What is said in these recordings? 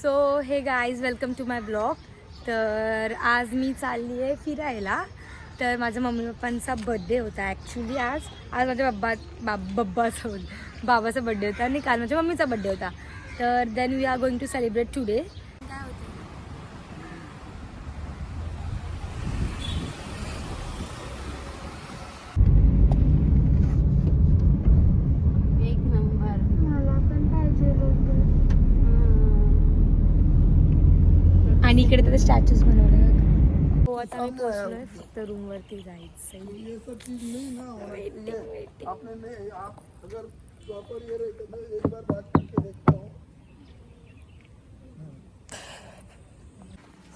So hey guys welcome to my blog. तर आज मी चालली आहे फिरायला. तर माझ्या मम्मी पप्पांचा बड्डे होता ॲक्च्युली. आज माझ्या बाबाचा बड्डे होता आणि काल माझ्या मम्मीचा बड्डे होता. तर then we are going to celebrate today. आणि इकडे तर स्टॅच्यूज बनवले. हो आता आम्ही पोहोचलोय. फक्त रूमवरती जायचं.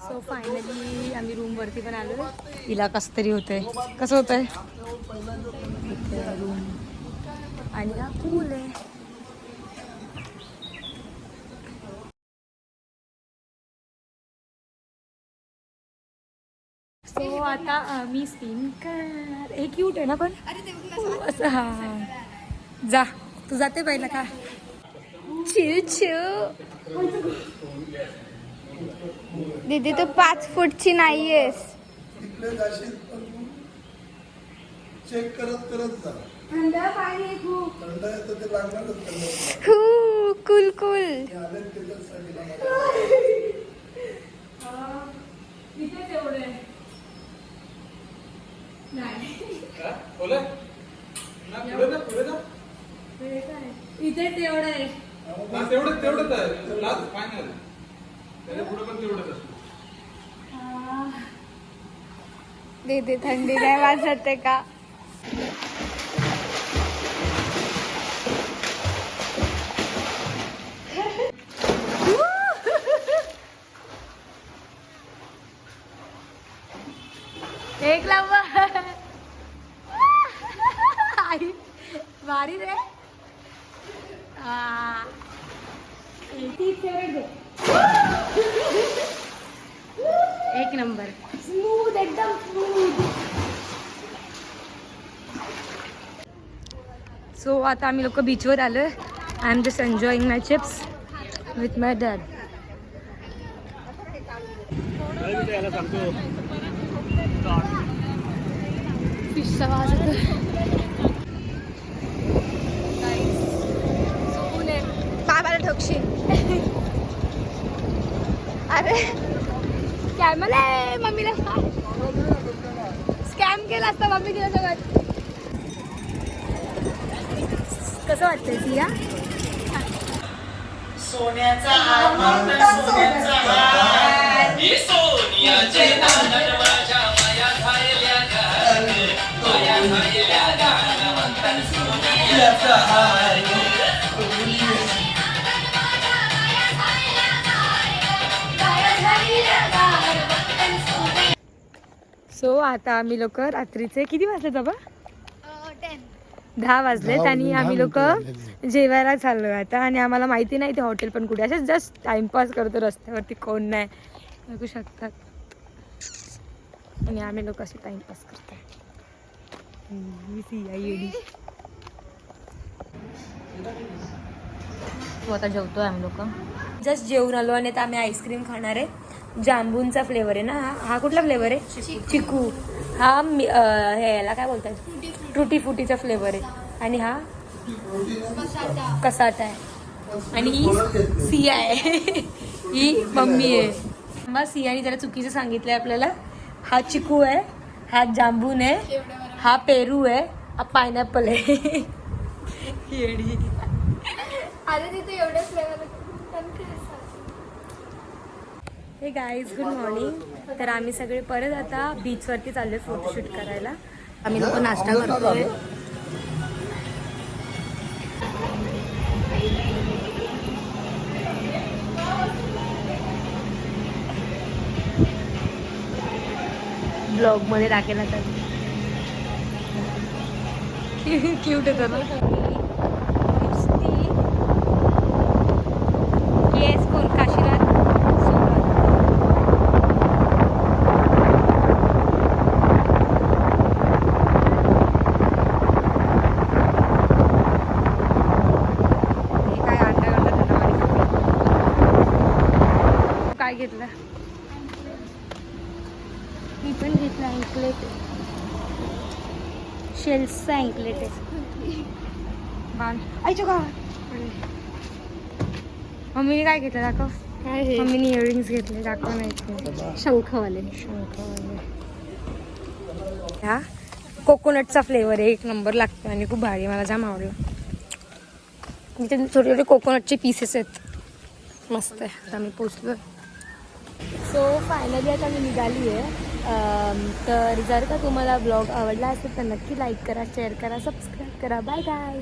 सो फायनली आम्ही रूमवरती पण आलो. हिला कसं तरी होतंय. कसं होतंय रूम आणि हा पूल आहे. सो आता मी स्पिन कर. हे क्यूट आहे ना पण असं. हा जा तू जाते पहिला का. दीदी तू 5 फूटची नाहीयेस. चेक करत करत जा. थंड पाणी खूप थंड आहे तर ते लागणारच. कुल कुल. इथे तेवढं आहे. इथे तेवढं आहे. तेवढंच आहे लास्ट फायनल. त्याच्या पुढे पण तेवढंच असतं. दीदी थंडी नाही वाजत आहे का. एक नंबर. भारी रे. एक नंबर. स्मूथ एकदम स्मूथ. सो आता आम्ही लोक बीचवर आलोय. I am just enjoying my chips with my dad. फिशचा वाज येतोय. बाबाला ठोकशील. अरे कॅमल आहे. मम्मीला स्कॅम केला असता मम्मी तिला सगळं. कसं वाटतंय सिया. सोन्याचा सोन्याचा सोनियाचे दानन माझ्या माया झालेल्या गान माया झालेल्या गान म्हणतात सोन्याचा हार. सो आता आम्ही लोक रात्रीचे किती वाजले बाबा. 10 वाजलेत आणि आम्ही लोक जेवायला चाललोय आता. आणि आम्हाला माहिती नाही ते हॉटेल पण कुठे. असे जस्ट टाइमपास करतो रस्त्यावरती. कोण नाही बघू शकतात. आणि आम्ही लोक असे टाइमपास करतोय. आता जेवतोय आम्ही लोक. जस्ट जेवून आलो आणि आता आम्ही आईस्क्रीम खाणार आहे. जांबूनचा फ्लेवर आहे ना. हा कुठला फ्लेवर आहे. चिकू. हा हे याला काय बोलतात टुटी फुटीचा फ्लेवर आहे. आणि हा कसाटा आहे. आणि ही सिया आहे. ही मम्मी आहे. मग सियाने जरा चुकीचं सांगितलंय आपल्याला. हा चिकू आहे. हा जांबून आहे. हा पेरू आहे. हा पायनॅपल आहे. येडी. अरे तिथे एवढे फ्लेवर. हे गाईज गुड मॉर्निंग. तर आम्ही सगळे परत आता बीचवरती चाललोय फोटोशूट करायला. आम्ही लोक नाश्ता करतोय. ब्लॉग मध्ये टाकेल आता. क्यूट होतं ना. येस कोण काशीनाथ. घेतलं? मी पण घेतलं अँकलेट. शेल्सचा अँकलेट आहे. बाण आईच्या का. मम्मीने काय घेतलं दाखव. मम्मीने इयरिंग्स घेतले, दाखव नाही. शंखवाले. हा कोकोनटचा फ्लेवर आहे, एक नंबर लागतो आणि खूप भारी, मला जाम आवडलं. इथे छोटे छोटे कोकोनटचे पीसेस आहेत, मस्त आहे. आता मी पोचलो. सो फायनली आता मी निघाली आहे. तर जर का तुम्हाला ब्लॉग आवडला असेल तर नक्की लाईक करा, शेअर करा, सबस्क्राईब करा. बाय गाय.